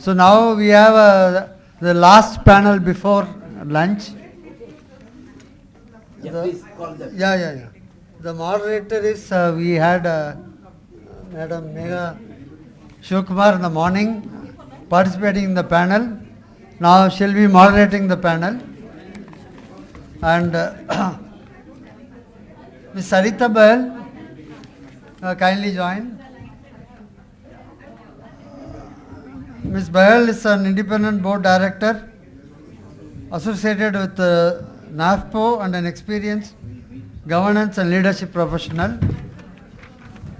So now we have the last panel before lunch. Please call them. Yeah. The moderator is, we had Madam Megha Shivkumar in the morning participating in the panel. Now she'll be moderating the panel. And Ms. Sarita Bahl, kindly join. Ms. Bahl is an independent board director associated with NAFPO and an experienced governance and leadership professional.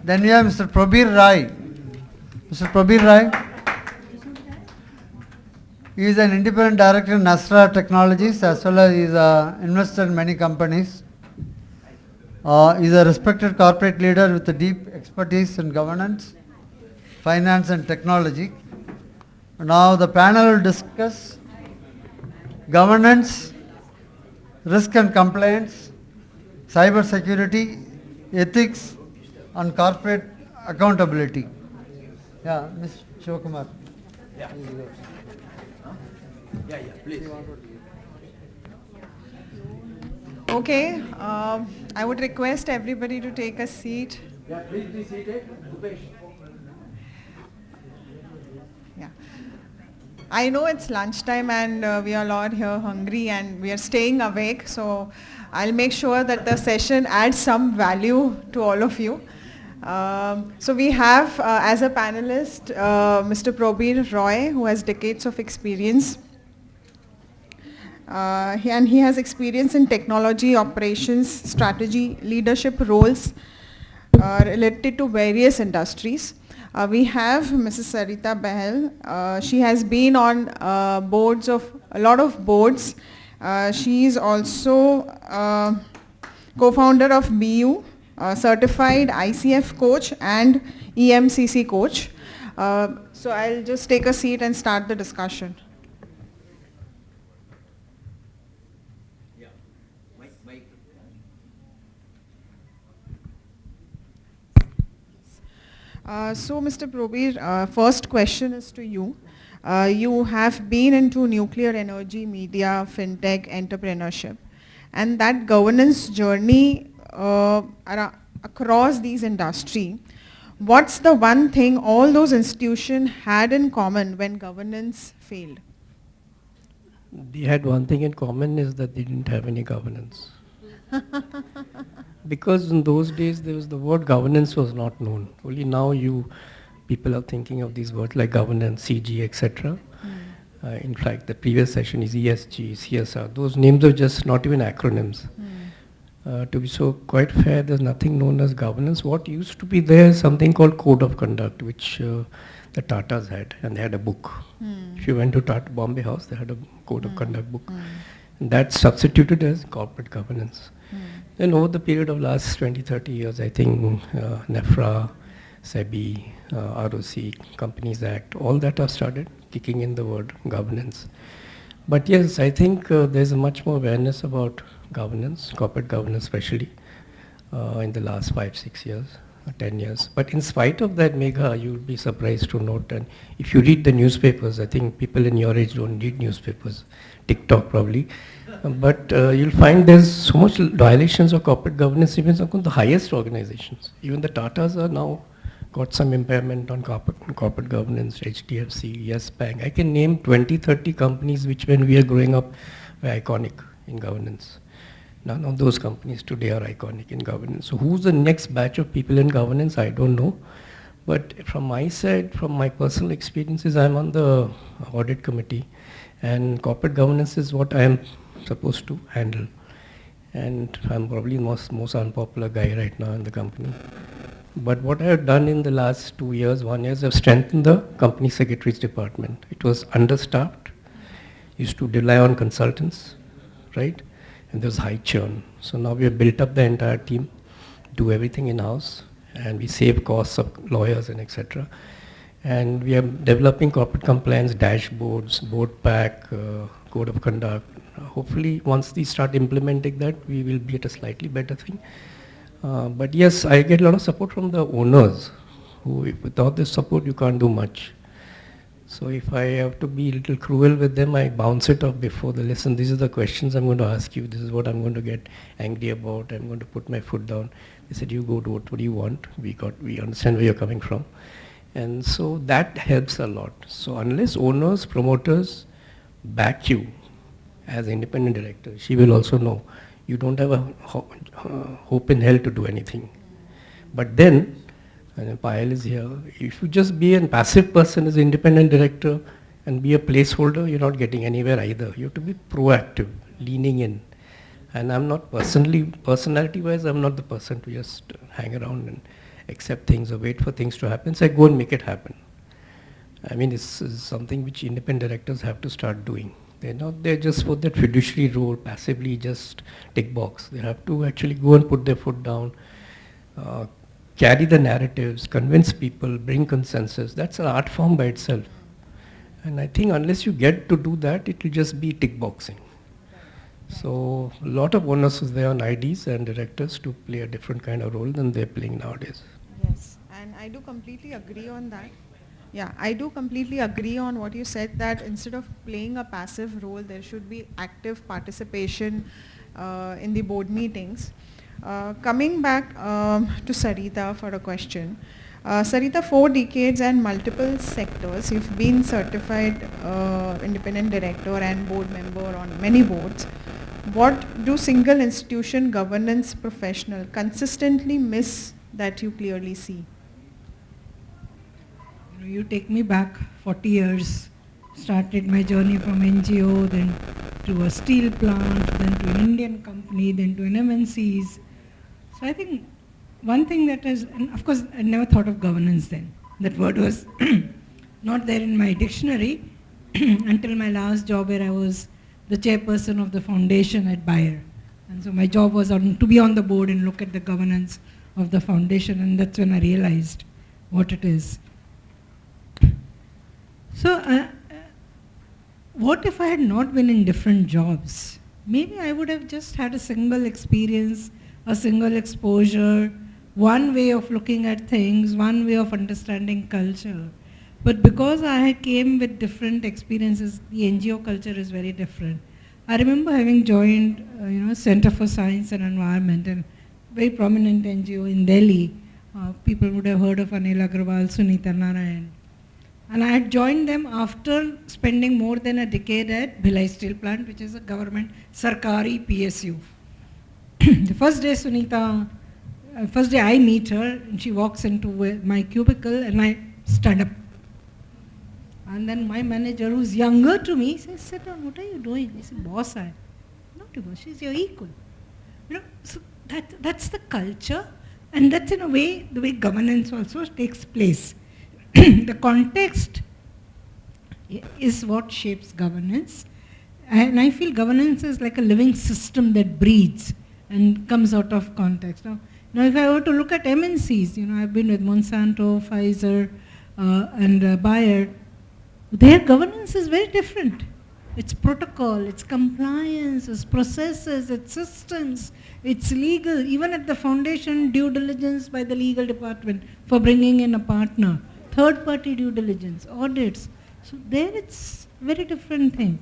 Then we have Mr. Prabir Rai. Mr. Prabir Rai. He is an independent director in Nasra Technologies as well as he is an investor in many companies. He is a respected corporate leader with a deep expertise in governance, finance and technology. Now the panel will discuss governance, risk and compliance, cyber security, ethics and corporate accountability. Yeah, Ms. Shivakumar. Yeah, please. Okay, I would request everybody to take a seat. Yeah, please be seated. Bhupesh. Yeah. I know it's lunchtime and we are all here hungry and we are staying awake, so I'll make sure that the session adds some value to all of you. So we have as a panelist Mr. Prabir Roy, who has decades of experience. And he has experience in technology, operations, strategy, leadership roles related to various industries. We have Mrs. Sarita Bahl. She has been on boards of a lot of boards. She is also co-founder of BU, certified ICF coach and EMCC coach. So I'll just take a seat and start the discussion. So Mr. Prabir, first question is to you. You have been into nuclear energy, media, fintech, entrepreneurship, and that governance journey across these industry. What's the one thing all those institutions had in common when governance failed? They had one thing in common is that they didn't have any governance. Because in those days there was the word governance was not known. Only now people are thinking of these words like governance, CG, etc. In fact, the previous session is ESG, CSR. Those names are just not even acronyms. To be so quite fair, there's nothing known as governance. What used to be there is something called Code of Conduct, which the Tatas had, and they had a book. If you went to Tata Bombay House, they had a Code of Conduct book. And that's substituted as corporate governance. Then over the period of last 20, 30 years, I think NEFRA, SEBI, ROC, Companies Act, all that have started kicking in the word governance. But yes, I think there's a much more awareness about governance, corporate governance especially, in the last 5, 6 years, 10 years. But in spite of that, Megha, you'll be surprised to note, and if you read the newspapers, I think people in your age don't read newspapers, TikTok probably, but you'll find there's so much violations of corporate governance even on the highest organizations. Even the Tatas are now got some impairment on corporate governance, HDFC, Yes Bank. I can name 20, 30 companies which when we are growing up were iconic in governance. None of those companies today are iconic in governance. So who's the next batch of people in governance? I don't know. But from my side, from my personal experiences, I'm on the audit committee, and corporate governance is what I am supposed to handle. And I'm probably the most unpopular guy right now in the company. But what I have done in the last 2 years, 1 year, is I've strengthened the company secretaries department. It was understaffed, used to rely on consultants, right? And there's high churn. So now we have built up the entire team, do everything in-house, and we save costs of lawyers and etc. And we are developing corporate compliance dashboards, board pack, code of conduct. Hopefully once we start implementing that, we will be at a slightly better thing. But yes, I get a lot of support from the owners, who without this support you can't do much. So if I have to be a little cruel with them, I bounce it off before the lesson. These are the questions I'm going to ask you. This is what I'm going to get angry about. I'm going to put my foot down. They said, you go do what do you want. We understand where you're coming from. And so that helps a lot. So unless owners, promoters back you as independent director, she will also know you don't have a hope in hell to do anything. But then, and Payal is here, if you just be a passive person as independent director and be a placeholder, you're not getting anywhere either. You have to be proactive, leaning in. And I'm not personality-wise, I'm not the person to just hang around and accept things or wait for things to happen. So I go and make it happen. I mean, this is something which independent directors have to start doing. They're not there just for that fiduciary role, passively just tick box. They have to actually go and put their foot down, carry the narratives, convince people, bring consensus. That's an art form by itself. And I think unless you get to do that, it will just be tick boxing. So a lot of onus is there on IDs and directors to play a different kind of role than they're playing nowadays. Yes, and I do completely agree on that. Yeah, I do completely agree on what you said, that instead of playing a passive role, there should be active participation in the board meetings. Coming back to Sarita for a question. Sarita, 4 decades and multiple sectors, you've been certified independent director and board member on many boards. What do single institution governance professional consistently miss that you clearly see? You take me back 40 years, started my journey from NGO, then to a steel plant, then to an Indian company, then to an MNCs. So I think one thing that is, and of course I never thought of governance then. That word was not there in my dictionary until my last job, where I was the chairperson of the foundation at Bayer. And so my job was to be on the board and look at the governance of the foundation, and that's when I realized what it is. So what if I had not been in different jobs? Maybe I would have just had a single experience, a single exposure, one way of looking at things, one way of understanding culture. But because I came with different experiences, the NGO culture is very different. I remember having joined Center for Science and Environment, and very prominent NGO in Delhi. People would have heard of Anil Agrawal, Sunita Narayan. And I had joined them after spending more than a decade at Bhilai Steel Plant, which is a government Sarkari PSU. The first day I meet her, and she walks into my cubicle, and I stand up. And then my manager, who's younger to me, says, "Sit down, what are you doing?" I said, "Boss, I'm not a boss, she's your equal." So that's the culture, and that's in a way the way governance also takes place. The context is what shapes governance, and I feel governance is like a living system that breathes and comes out of context. Now if I were to look at MNCs, I've been with Monsanto, Pfizer, and Bayer. Their governance is very different. It's protocol, it's compliance, it's processes, it's systems, it's legal. Even at the foundation, due diligence by the legal department for bringing in a partner. Third-party due diligence, audits. So there it's very different thing.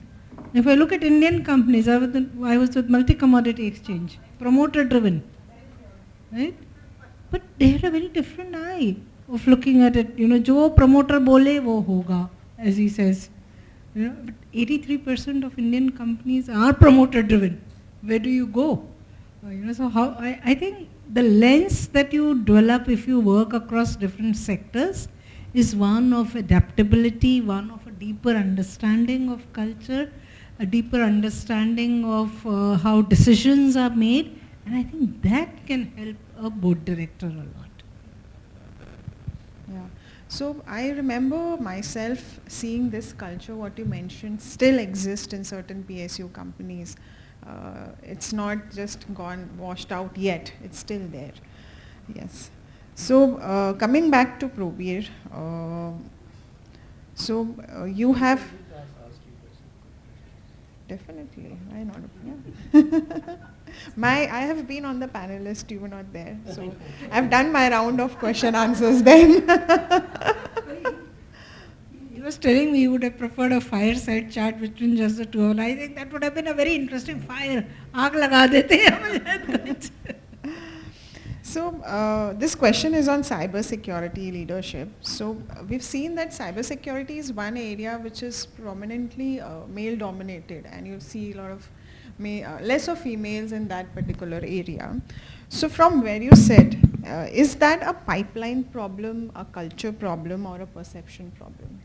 If I look at Indian companies, I was with Multi-Commodity Exchange, promoter-driven, right? But they had a very different eye of looking at it. Jo promoter bole, wo hoga, as he says. But 83% of Indian companies are promoter-driven. Where do you go? So how I think the lens that you develop if you work across different sectors is one of adaptability, one of a deeper understanding of culture, a deeper understanding of how decisions are made, and I think that can help a board director a lot. Yeah. So I remember myself seeing this culture, what you mentioned, still exists in certain PSU companies. It's not just washed out yet, it's still there. Yes. So coming back to Probir, you have... Definitely, why not? Yeah. I have been on the panelist, you were not there. So I've done my round of question answers then. You was telling me he would have preferred a fireside chat between just the two of us. I think that would have been a very interesting fire. Aag laga dete hain. So this question is on cybersecurity leadership. So we've seen that cybersecurity is one area which is prominently male dominated, and you see a lot of less of females in that particular area. So from where you sit, is that a pipeline problem, a culture problem, or a perception problem?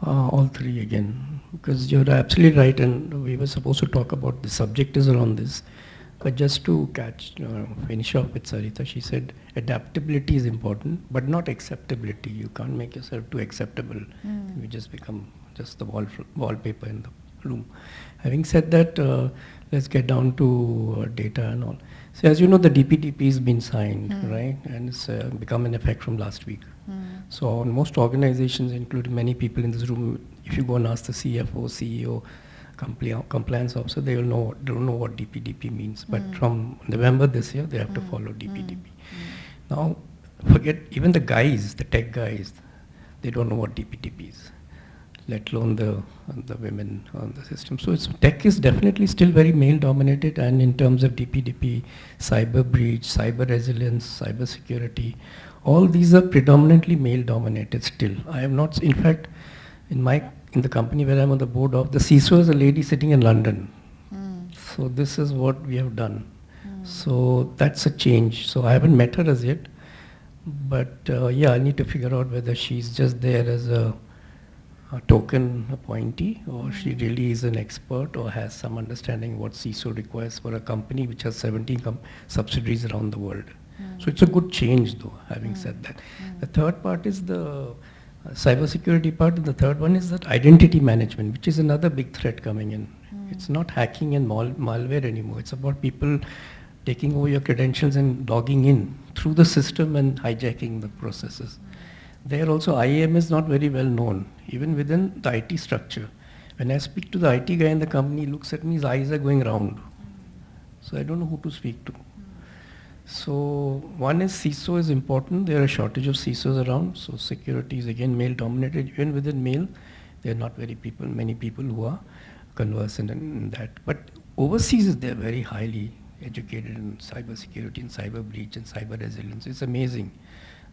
All three again, because you're absolutely right, and we were supposed to talk about the subject is around this. But just to finish off with Sarita, she said adaptability is important, but not acceptability. You can't make yourself too acceptable. You just become just the wallpaper in the room. Having said that, let's get down to data and all. So as you know, the DPDP has been signed, right? And it's become in effect from last week. So on most organizations, including many people in this room, if you go and ask the CFO, CEO, compliance officer, they don't know what DPDP means. But from November this year, they have to follow DPDP. Now, forget even the guys, the tech guys, they don't know what DPDP is, let alone the women on the system. So tech is definitely still very male dominated, and in terms of DPDP, cyber breach, cyber resilience, cyber security, all these are predominantly male dominated still. I have not, in fact, in the company where I'm on the board of, the CISO is a lady sitting in London. So this is what we have done. So that's a change. So I haven't met her as yet, but yeah, I need to figure out whether she's just there as a token appointee, or she really is an expert or has some understanding what CISO requires for a company which has 17 subsidiaries around the world. So it's a good change though, having said that. The third part is the cybersecurity part, and the third one is that identity management, which is another big threat coming in. It's not hacking and malware anymore. It's about people taking over your credentials and logging in through the system and hijacking the processes. There also IAM is not very well known, even within the IT structure. When I speak to the IT guy in the company, he looks at me, his eyes are going round. So I don't know who to speak to. So one is CISO is important. There are a shortage of CISOs around. So security is again male dominated. Even within male, there are not many people who are conversant in that. But overseas, they're very highly educated in cyber security and cyber breach and cyber resilience. It's amazing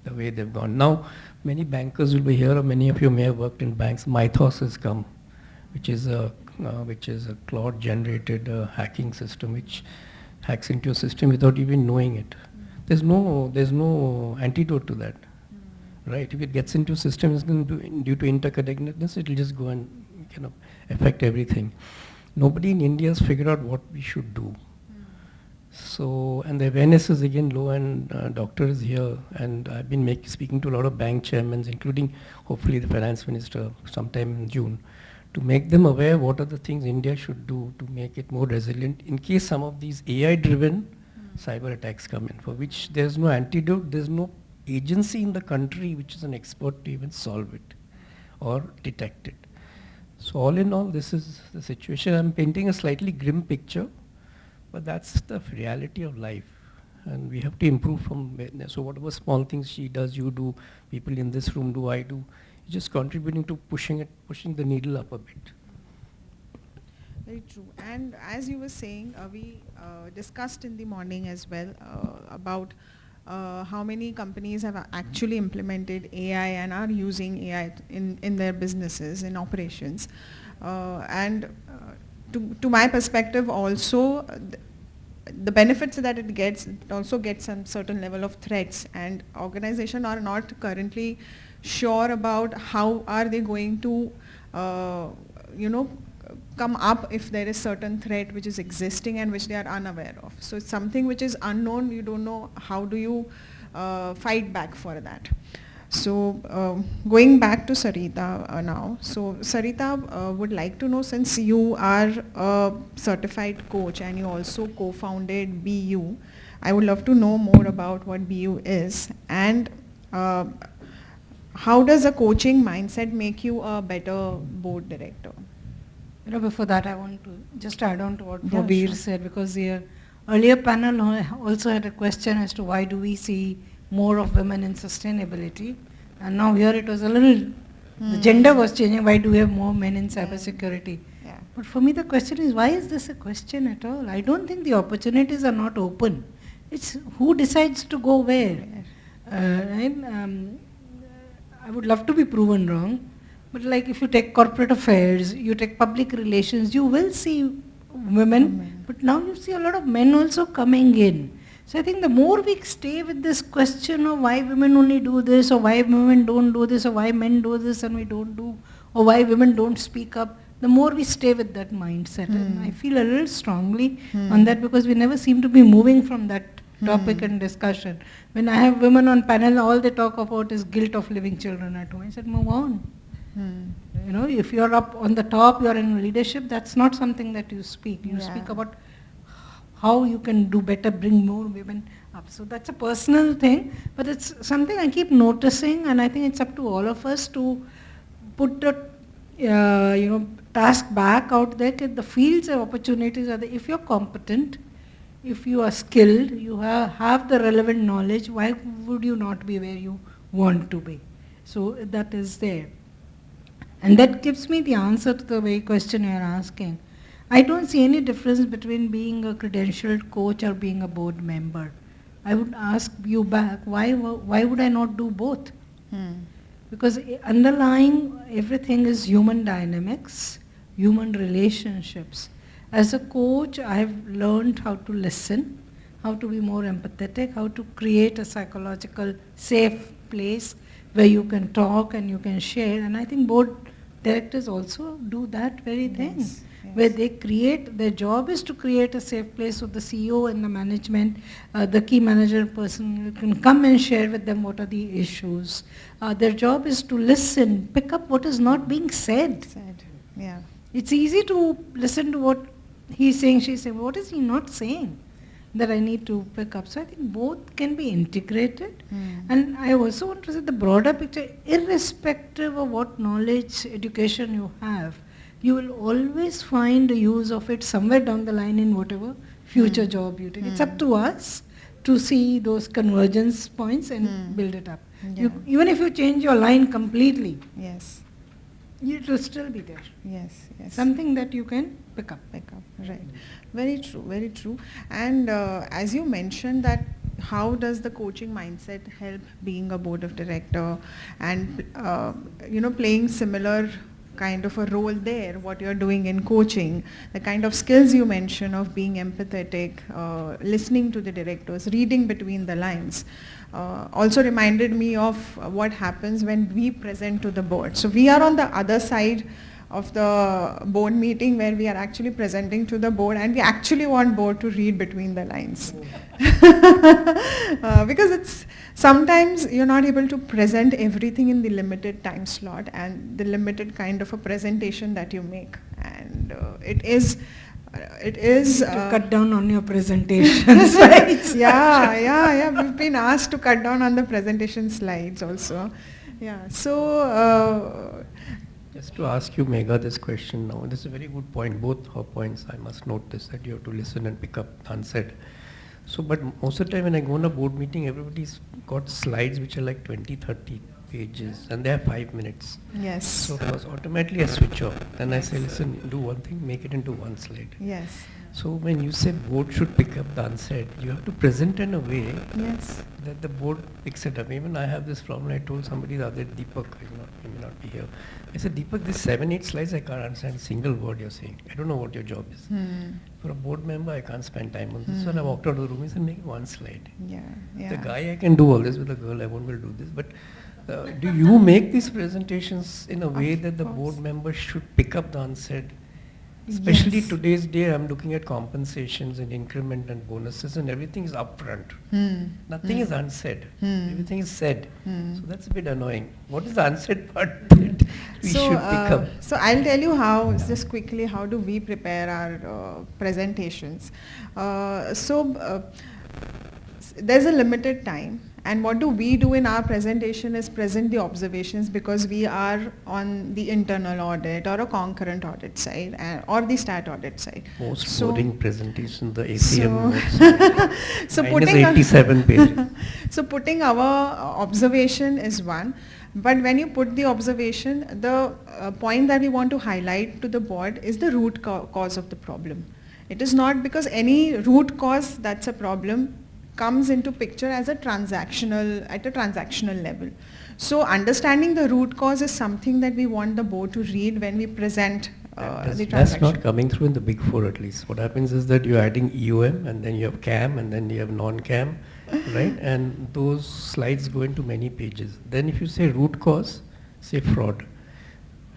the way they've gone. Now, many bankers will be here, or many of you may have worked in banks. Mythos has come, which is a cloud-generated hacking system, which hacks into your system without even knowing it. There's no antidote to that, right? If it gets into a system, it's going to due to interconnectedness, it will just go and affect everything. Nobody in India has figured out what we should do. So, and the awareness is again low, and doctor is here, and I've been speaking to a lot of bank chairmen, including hopefully the finance minister sometime in June, to make them aware what are the things India should do to make it more resilient in case some of these AI-driven cyber attacks come in, for which there's no antidote, there's no agency in the country which is an expert to even solve it or detect it. So all in all, this is the situation. I'm painting a slightly grim picture, but that's the reality of life. And we have to improve from there. So whatever small things she does, you do, people in this room do, I do, just contributing to pushing the needle up a bit. Very true. And as you were saying, we discussed in the morning as well about how many companies have actually implemented AI and are using AI in their businesses, in operations. To my perspective also, the benefits that it gets, it also gets some certain level of threats, and organizations are not currently sure about how are they going to come up if there is certain threat which is existing and which they are unaware of. So it's something which is unknown, you don't know how do you fight back for that. So going back to Sarita now. So Sarita would like to know, since you are a certified coach and you also co-founded BU, I would love to know more about what BU is, and how does a coaching mindset make you a better board director? Before that, I want to just add on to what Prabir said, because the earlier panel also had a question as to why do we see more of women in sustainability, and now here it was a little The gender was changing. Why do we have more men in cybersecurity? Yeah. But for me, the question is, why is this a question at all? I don't think the opportunities are not open. It's who decides to go where. Right? I would love to be proven wrong, but like if you take corporate affairs, you take public relations, you will see women, but now you see a lot of men also coming in. So I think the more we stay with this question of why women only do this, or why women don't do this, or why men do this and we don't do, or why women don't speak up, the more we stay with that mindset. And I feel a little strongly on that because we never seem to be moving from that topic and discussion. When I have women on panel, all they talk about is guilt of leaving children at home. I said, move on. You know, if you're up on the top, you're in leadership, that's not something that you speak. You speak about how you can do better, bring more women up. So that's a personal thing, but it's something I keep noticing, and I think it's up to all of us to put the task back out there. The fields of opportunities are there. If you're competent, if you are skilled, you have the relevant knowledge, why would you not be where you want to be? So that is there. And that gives me the answer to the very question you are asking. I don't see any difference between being a credentialed coach or being a board member. I would ask you back, why would I not do both? Because underlying everything is human dynamics, human relationships. As a coach, I have learned how to listen, how to be more empathetic, how to create a psychological safe place where you can talk and you can share. And I think board directors also do that very thing, where they create, their job is to create a safe place so the CEO and the management, the key manager person can come and share with them what are the issues. Their job is to listen, pick up what is not being said. Yeah. It's easy to listen to what he's saying, she's saying. What is he not saying that I need to pick up? So I think both can be integrated. And I also want to say the broader picture, irrespective of what knowledge, education you have, you will always find a use of it somewhere down the line in whatever future job you take. It's up to us to see those convergence points and build it up. Yeah. Even if you change your line completely, Yes. it will still be there. Yes. Something that you can pick up. Right. Very true, very true. And as you mentioned that how does the coaching mindset help being a board of director and playing similar kind of a role there, what you're doing in coaching, the kind of skills you mention of being empathetic, listening to the directors, reading between the lines, also reminded me of what happens when we present to the board. So we are on the other side of the board meeting where we are actually presenting to the board, and we actually want board to read between the lines. Because it's sometimes you're not able to present everything in the limited time slot and the limited kind of a presentation that you make, and it is to cut down on your presentation slides. yeah, we've been asked to cut down on the presentation slides also. So just to ask you, Megha, this question now. This is a very good point. Both her points, I must note this, that you have to listen and pick up unsaid. So, but most of the time when I go on a board meeting, everybody's got slides which are like 20, 30 pages, and they have 5 minutes. Yes. So first, automatically I switch off. Then I say, listen, do one thing, make it into one slide. Yes. So when you say board should pick up the unsaid, you have to present in a way Yes. that the board picks it up. Even I have this problem. I told somebody the other day, Deepak, he may not be here. I said, Deepak, this 7-8 slides, I can't understand a single word you're saying. I don't know what your job is. For a board member, I can't spend time on this. So I walked out of the room and said, make one slide. Yeah. The guy, I can do all this. With a girl, I won't be able to do this. But do you make these presentations in a way that the board members should pick up the unsaid? Especially today's day, I'm looking at compensations and increment and bonuses, and everything is upfront. Nothing is unsaid. Everything is said. So that's a bit annoying. What is the unsaid part that we should pick up? So I'll tell you how, just quickly, how do we prepare our presentations. There's a limited time. And what do we do in our presentation is present the observations, because we are on the internal audit or a concurrent audit side or the stat audit side. Most boring presentation, the ACM notes. So minus 87 pages. So putting our observation is one. But when you put the observation, the point that we want to highlight to the board is the root cause of the problem. It is not because any root cause that's a problem comes into picture as a transactional, at a transactional level. So understanding the root cause is something that we want the board to read when we present the That's transaction. not coming through in the big four at least. What happens is that you're adding EOM and then you have CAM and then you have non-CAM, right? And those slides go into many pages. Then if you say root cause, say fraud.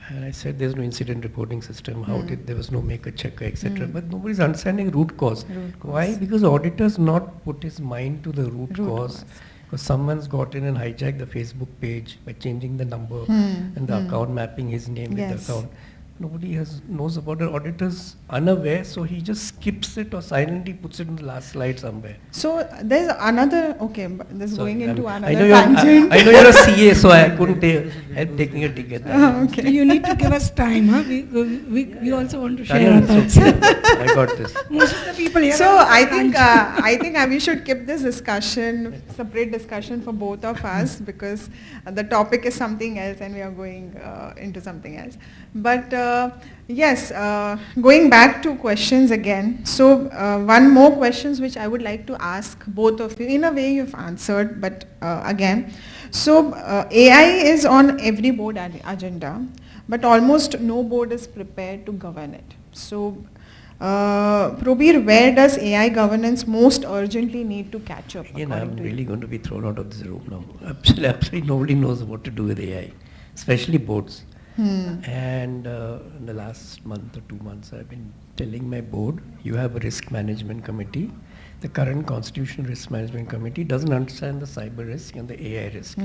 And I said there's no incident reporting system, how did, there was no maker checker, etc. But nobody's understanding root cause. Why? Because auditor's not put his mind to the root cause. Because someone's got in and hijacked the Facebook page by changing the number and the account, mapping his name with Yes. the account. Nobody knows about it. Auditor's unaware, so he just skips it or silently puts it in the last slide somewhere. So there's another, okay, but this is Sorry, going into I another know you're, tangent. I know you're a CA, so I couldn't help taking a ticket. So you need to give us time, huh? We also want to share our Tanya, thoughts. it's okay. I got this. Most of the people here So are I lunch. think we should keep this discussion, separate discussion for both of us because the topic is something else and we are going into something else. But yes, going back to questions again. So one more questions which I would like to ask both of you. In a way you've answered, but again. So AI is on every board agenda, but almost no board is prepared to govern it. So Probir, where does AI governance most urgently need to catch up? Again, according I'm to you? really going to be thrown out of this room now. Absolutely nobody knows what to do with AI, especially boards. And in the last month or 2 months, I've been telling my board, you have a risk management committee. The current constitutional risk management committee doesn't understand the cyber risk and the AI risk.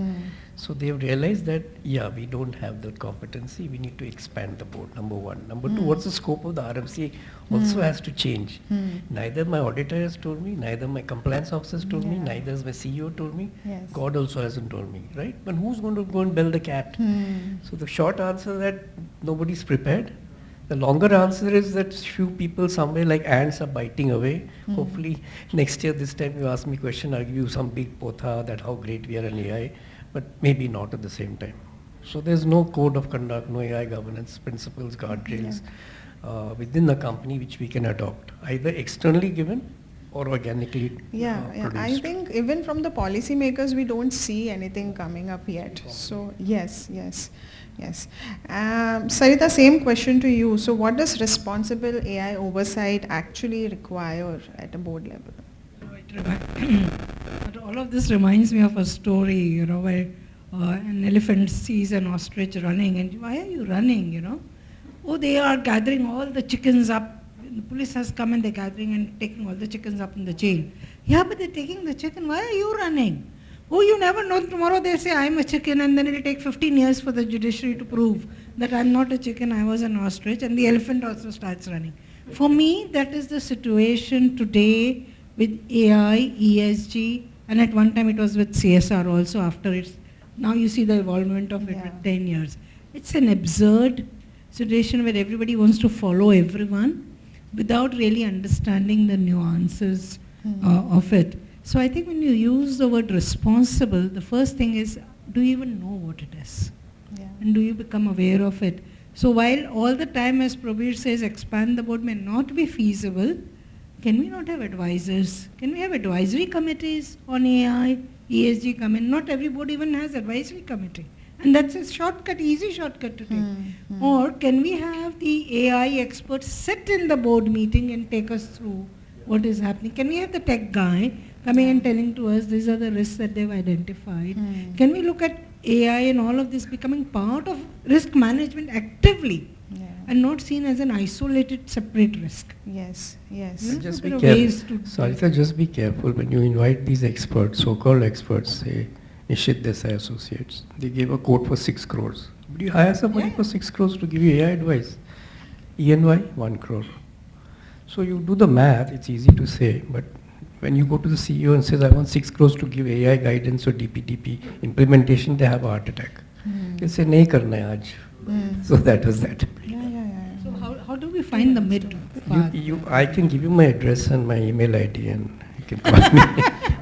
So they've realized that, yeah, we don't have the competency. We need to expand the board, number one. Number two, what's the scope of the RMC also has to change. Neither my auditor has told me, neither my compliance officer has told me, neither has my CEO told me. Yes. God also hasn't told me, right? But who's going to go and build the cat? So the short answer is that nobody's prepared. The longer answer is that few people somewhere like ants are biting away. Hopefully next year this time you ask me a question, I'll give you some big potha that how great we are in AI, but maybe not at the same time. So there's no code of conduct, no AI governance principles, guardrails within the company which we can adopt, either externally given or organically Yeah, I produced. think even from the policymakers, we don't see anything coming up yet. So yes. Sarita, same question to you. So what does responsible AI oversight actually require at a board level? But all of this reminds me of a story, where an elephant sees an ostrich running, and why are you running, Oh, they are gathering all the chickens up. The police has come and they're gathering and taking all the chickens up in the jail. Yeah, but they're taking the chicken. Why are you running? Oh, you never know. Tomorrow they say I'm a chicken, and then it'll take 15 years for the judiciary to prove that I'm not a chicken, I was an ostrich, and the elephant also starts running. For me, that is the situation today with AI, ESG, and at one time it was with CSR also after it's, now you see the evolvement of it with 10 years. It's an absurd situation where everybody wants to follow everyone without really understanding the nuances of it. So I think when you use the word responsible, the first thing is, do you even know what it is? Yeah. And do you become aware of it? So while all the time, as Probir says, expand the board may not be feasible, can we not have advisors? Can we have advisory committees on AI, ESG come in? Not every board even has advisory committee. And that's a shortcut, easy shortcut to take. Or can we have the AI experts sit in the board meeting and take us through what is happening? Can we have the tech guy coming and telling to us these are the risks that they've identified? Can we look at AI and all of this becoming part of risk management actively and not seen as an isolated separate risk? Yes. Just There be are careful. ways to- Sarita, just be careful when you invite these experts, so-called experts, say Nishit Desai Associates. They gave a quote for 6 crores. Would you hire somebody for 6 crores to give you AI advice? ENY, 1 crore. So you do the math, it's easy to say, but when you go to the CEO and says, I want 6 crores to give AI guidance or DPDP implementation, they have a heart attack. They say, nahi karna hai aaj. So that was that. So how do we find the mid path? I can give you my address and my email ID and You can call me.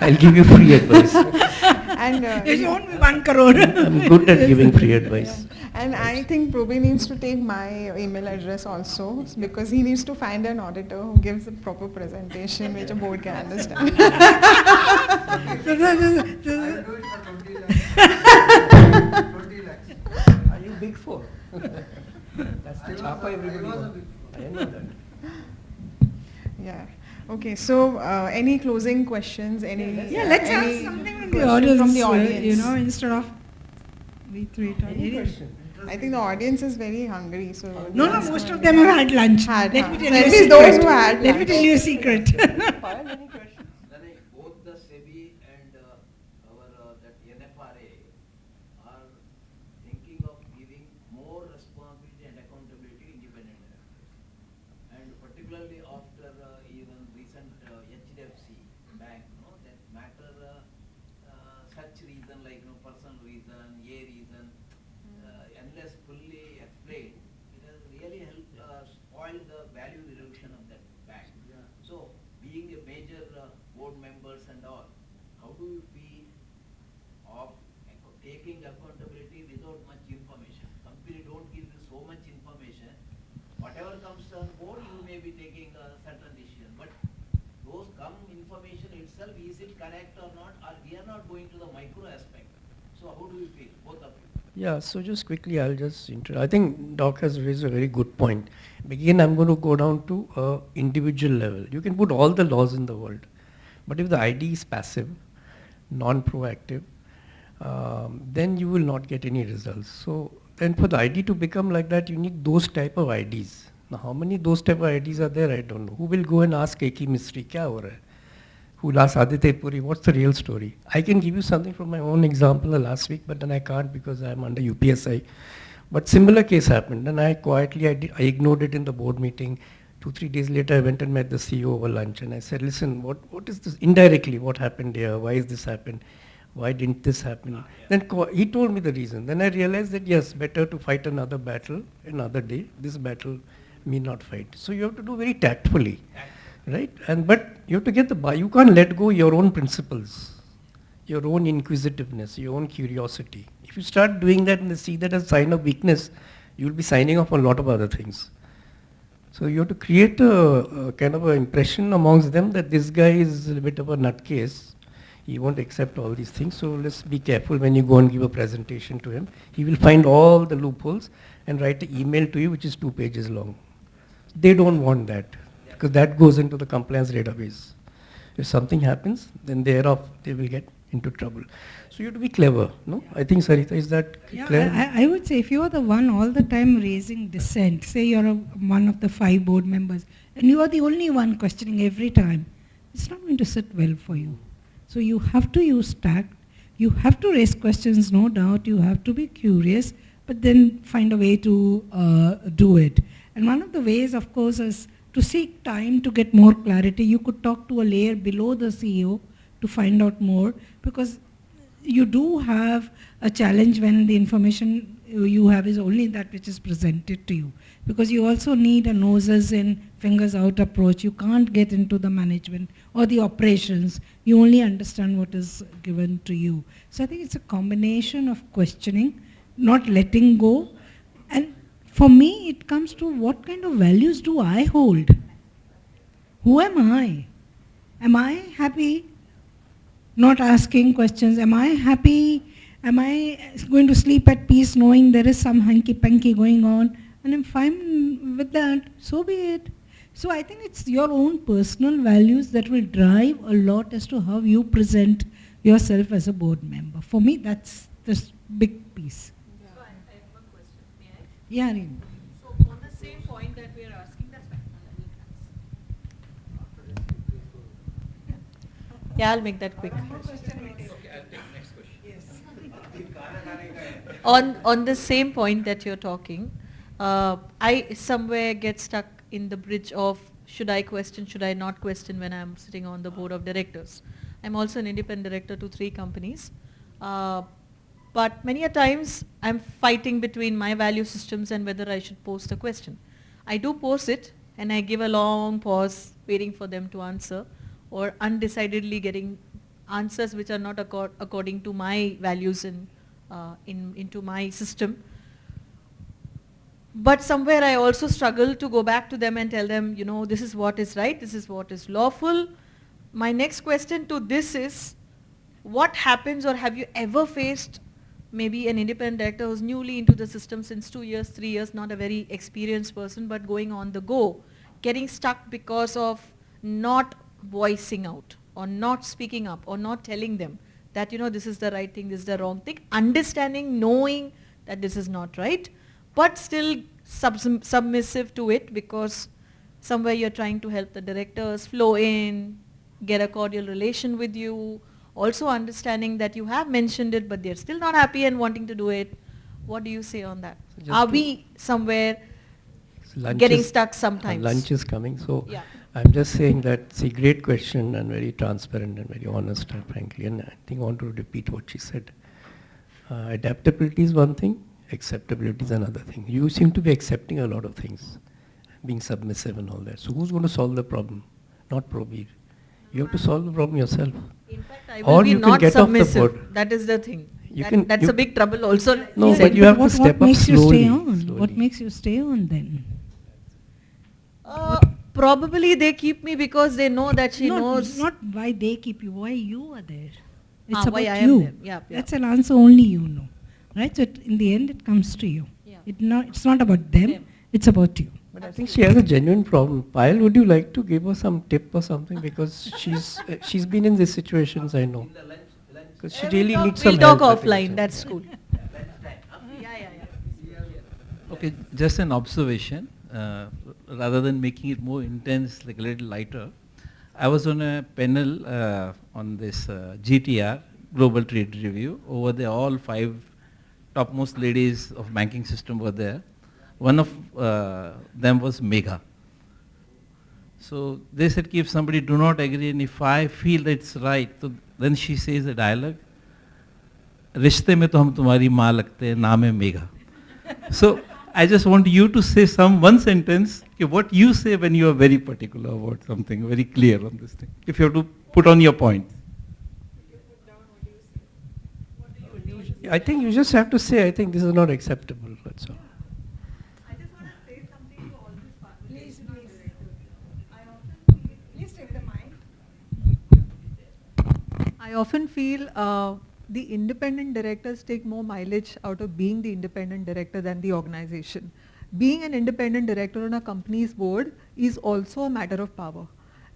I'll give you free advice. And It won't be 1 crore. I'm good at giving free advice. and I think Probi needs to take my email address also, because he needs to find an auditor who gives a proper presentation which a board can understand. So this is- I will do it for 20 lakhs. 20 lakhs. Are you big four? That's the chapa everybody wants. I know that. Yeah. Okay. So any closing questions? Any? Yeah, let's any ask something from the question audience. From the audience. You know, instead of we three Any talking. question? I think the audience is very hungry. So No, no, most of them have had lunch. Had, Let huh. me tell At you a least those secret. who had Let me lunch. tell you a secret. Then both the SEBI and our that NFRA are thinking of giving more responsibility and accountability to independent directors. And particularly after even recent HDFC bank, that matter such reason like personal reason, a reason, unless fully explained, it has really helped spoil the value resolution of that bank. So, being a major board members and all, how do you feel of taking accountability without much information? Company don't give you so much information. Whatever comes on board, you may be taking a certain decision. But those information itself, is it correct or not? Or we are not going to the micro aspect. So how do you feel, both of you? Yeah, so just quickly, I'll just I think Doc has raised a very good point. Again, I'm going to go down to individual level. You can put all the laws in the world, but if the ID is passive, non-proactive, then you will not get any results. So then for the ID to become like that, you need those type of IDs. Now, how many those type of IDs are there? I don't know. Who will go and ask Eki Mystery, kya ho raha hai? Who will ask Aditya Puri, what's the real story? I can give you something from my own example last week, but then I can't because I'm under UPSI. But similar case happened, and I quietly, I ignored it in the board meeting. 2-3 days later, I went and met the CEO over lunch, and I said, listen, what is this, indirectly, what happened here? Why is this happened? Why didn't this happen? Then he told me the reason. Then I realized that yes, better to fight another battle another day. This battle me not fight. So you have to do very tactfully, right? But you have to get you can't let go your own principles, your own inquisitiveness, your own curiosity. If you start doing that and they see that as a sign of weakness, you will be signing off on a lot of other things. So you have to create a kind of an impression amongst them that this guy is a bit of a nutcase. He won't accept all these things. So let's be careful when you go and give a presentation to him. He will find all the loopholes and write an email to you which is 2 pages long. They don't want that because that goes into the compliance database. If something happens, then thereof they will get into trouble. So you have to be clever, no? I think, Sarita, is that clear? Yeah, I would say if you are the one all the time raising dissent, say you're one of the 5 board members, and you are the only one questioning every time, it's not going to sit well for you. So you have to use tact, you have to raise questions, no doubt, you have to be curious, but then find a way to do it. And one of the ways, of course, is to seek time to get more clarity. You could talk to a layer below the CEO to find out more, because you do have a challenge when the information you have is only that which is presented to you, because you also need a noses in, fingers out approach. You can't get into the management or the operations. You only understand what is given to you. So I think it's a combination of questioning, not letting go, and for me it comes to what kind of values do I hold? Who am I? Am I happy not asking questions? Am I happy? Am I going to sleep at peace knowing there is some hanky-panky going on? And I'm fine with that. So be it. So I think it's your own personal values that will drive a lot as to how you present yourself as a board member. For me, that's this big piece. So I have a question. May I? Yeah, Reenu. So on the same point that we are asking, that's fine. Yeah, I'll make that quick. On the same point that you're talking, I somewhere get stuck in the bridge of should I question, should I not question when I'm sitting on the board of directors. I'm also an independent director to 3 companies. But many a times I'm fighting between my value systems and whether I should post a question. I do post it and I give a long pause waiting for them to answer. or undecidedly getting answers which are not according to my values and into my system. But somewhere I also struggle to go back to them and tell them, you know, this is what is right, this is what is lawful. My next question to this is, what happens, or have you ever faced maybe an independent director who's newly into the system since 2 years, 3 years, not a very experienced person, but going on the go, getting stuck because of not voicing out or not speaking up or not telling them that, you know, this is the right thing, this is the wrong thing, understanding, knowing that this is not right, but still submissive to it because somewhere you're trying to help the directors flow in, get a cordial relation with you, also understanding that you have mentioned it but they're still not happy and wanting to do it. What do you say on that? So Are we somewhere lunch getting is- stuck sometimes? Lunch is coming, so Yeah. I'm just saying that it's a great question and very transparent and very honest, and frankly, and I think I want to repeat what she said. Adaptability is one thing, acceptability is another thing. You seem to be accepting a lot of things, being submissive and all that. So who's going to solve the problem? Not Probir. You have to solve the problem yourself. In fact, I Or will be you can not get off the submissive. board. That is the thing. You can- That's you- a big trouble also. No, he said. but you have to what step up makes you slowly. stay on? slowly. What makes you stay on then? Probably they keep me because they know that she knows. Not why they keep you, why you are there. It's Ah, about why I am you. there. Yeah, yeah. That's an answer only you know. Right? So in the end it comes to you. Yeah. It's not about them, Them. it's about you. But I think she has a genuine problem. Payal, would you like to give her some tip or something? Because she's been in these situations, I know. In the lunch Because she really needs We'll some talk help, I think, offline. so. That's cool. lunchtime. Yeah, yeah. Okay, just an observation. Rather than making it more intense, like a little lighter, I was on a panel on this GTR, Global Trade Review. Over there, all 5 topmost ladies of banking system were there. One of them was Megha. So they said, if somebody do not agree and if I feel that it's right, so then she says a dialogue, रिश्ते में तो हम तुम्हारी माँ लगते हैं, नाम है Megha. So I just want you to say one sentence, okay, what you say when you are very particular about something, very clear on this thing. If you have to put on your point. I think you just have to say, I think this is not acceptable, that's all. I just want to say something to all these participants. Please take the mic. I often feel the independent directors take more mileage out of being the independent director than the organization. Being an independent director on a company's board is also a matter of power.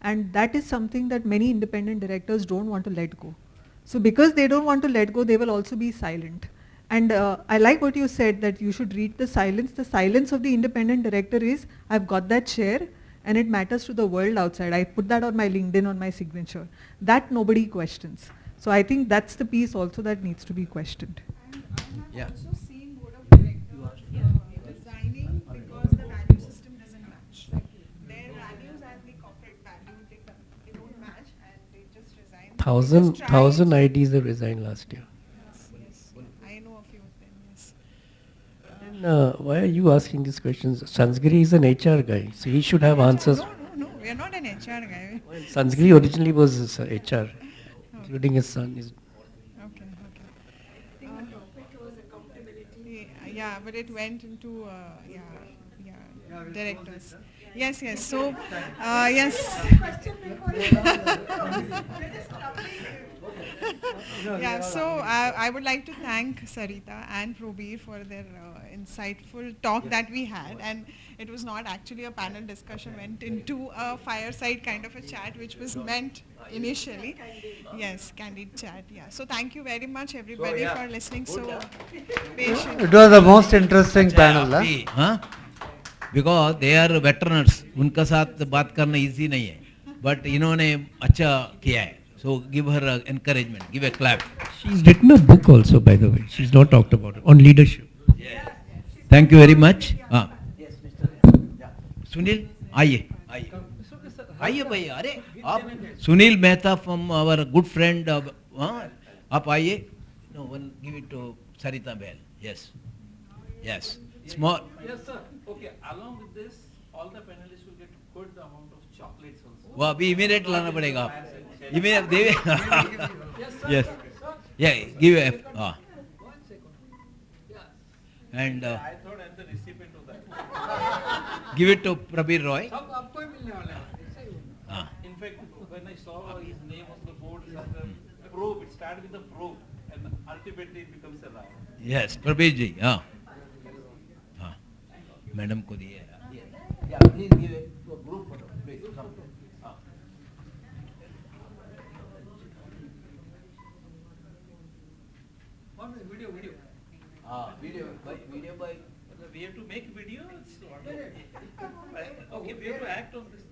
And that is something that many independent directors don't want to let go. So because they don't want to let go, they will also be silent. And I like what you said, that you should read the silence. The silence of the independent director is, I've got that chair and it matters to the world outside. I put that on my LinkedIn, on my signature. That nobody questions. So I think that's the piece also that needs to be questioned. Yeah. Also seeing board of directors resigning because the value system doesn't match. Their values and the corporate value, they don't match and they just resign. They just try- 1,000 IDs have resigned last year. Yes. I know a few of them, yes. And why are you asking these questions? Sansgiri is an HR guy, so he should have answers. No, we are not an HR guy. Sansgiri originally was HR, including his son. Okay. Yeah, but it went into directors. Yes. So yes. Yeah. So I would like to thank Sarita and Probir for their insightful talk that we had, and it was not actually a panel discussion. Went into a fireside kind of a chat, which was meant initially. Yes, candid chat. Yeah. So thank you very much, everybody, for listening so patiently. It was the most interesting panel. Huh? अभी, हाँ? Because they are veterans, उनका साथ बात करना easy नहीं है. But इन्होंने अच्छा किया है. So give her encouragement, give a clap. She's written a book also, by the way. She's not talked about it, on leadership. Thank you very much. हाँ. सुनील आइए भाई अरे आप Sunil Mehta from our good friend हाँ आप आइए. No one give it to Sarita Bell. Yes small. Yes, sir. Okay, along with this, all the panelists will get good amount of chocolates also. वो अभी immediate लाना पड़ेगा. Immediate देवे. Yes. Yeah, give a. And I thought I'm the recipient of that. give it to Prabir Roy. In fact, when I saw his name on the board, it was a probe. It started with a probe, and ultimately it becomes a lie. Yes, Prabir ji. Madam को दिए. Yeah, please give it to a group photo. Please come. Video. Video by. We have to make video. Okay, we have to act on this.